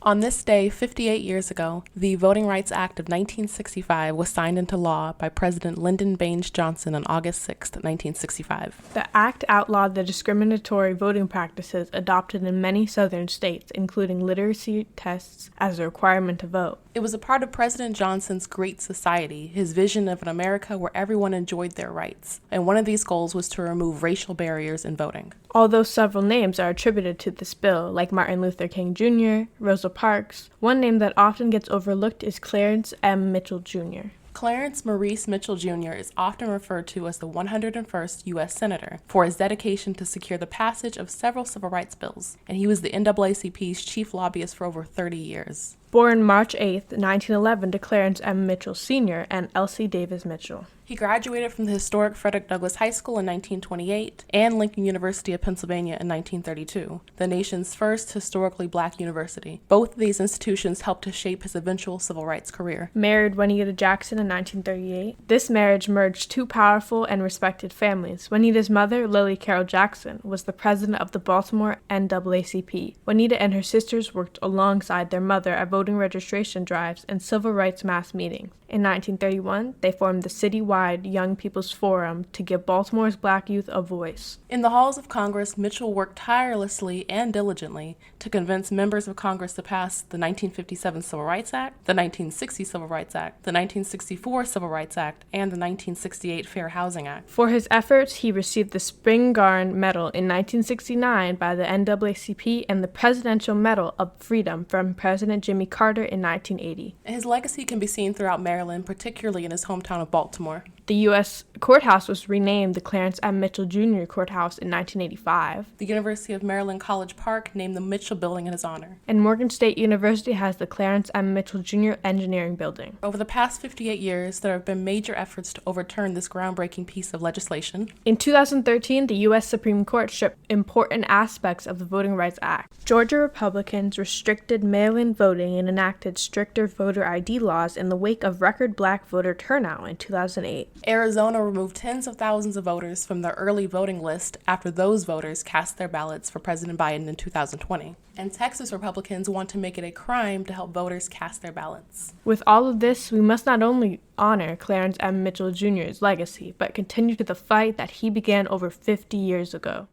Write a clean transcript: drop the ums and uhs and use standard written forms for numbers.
On this day, 58 years ago, the Voting Rights Act of 1965 was signed into law by President Lyndon Baines Johnson on August 6, 1965. The act outlawed the discriminatory voting practices adopted in many southern states, including literacy tests as a requirement to vote. It was a part of President Johnson's Great Society, his vision of an America where everyone enjoyed their rights, and one of these goals was to remove racial barriers in voting. Although several names are attributed to this bill, like Martin Luther King Jr., Rosa Parks, one name that often gets overlooked is Clarence M. Mitchell Jr. Clarence Maurice Mitchell Jr. is often referred to as the 101st U.S. Senator for his dedication to secure the passage of several civil rights bills, and he was the NAACP's chief lobbyist for over 30 years. Born March 8, 1911 to Clarence M. Mitchell Sr. and Elsie Davis Mitchell. He graduated from the historic Frederick Douglass High School in 1928 and Lincoln University of Pennsylvania in 1932, the nation's first historically black university. Both of these institutions helped to shape his eventual civil rights career. Married Juanita Jackson in 1938, this marriage merged two powerful and respected families. Juanita's mother, Lily Carroll Jackson, was the president of the Baltimore NAACP. Juanita and her sisters worked alongside their mother at voting registration drives and civil rights mass meetings. In 1931, they formed the citywide Young People's Forum to give Baltimore's black youth a voice. In the halls of Congress, Mitchell worked tirelessly and diligently to convince members of Congress to pass the 1957 Civil Rights Act, the 1960 Civil Rights Act, the 1964 Civil Rights Act, and the 1968 Fair Housing Act. For his efforts, he received the Spingarn Medal in 1969 by the NAACP and the Presidential Medal of Freedom from President Jimmy Carter in 1980. His legacy can be seen throughout Maryland, particularly in his hometown of Baltimore. The U.S. courthouse was renamed the Clarence M. Mitchell Jr. Courthouse in 1985. The University of Maryland College Park named the Mitchell Building in his honor. And Morgan State University has the Clarence M. Mitchell Jr. Engineering Building. Over the past 58 years, there have been major efforts to overturn this groundbreaking piece of legislation. In 2013, the U.S. Supreme Court stripped important aspects of the Voting Rights Act. Georgia Republicans restricted mail-in voting and enacted stricter voter ID laws in the wake of record black voter turnout in 2008. Arizona removed tens of thousands of voters from the early voting list after those voters cast their ballots for President Biden in 2020. And Texas Republicans want to make it a crime to help voters cast their ballots. With all of this, we must not only honor Clarence M. Mitchell Jr.'s legacy, but continue to the fight that he began over 50 years ago.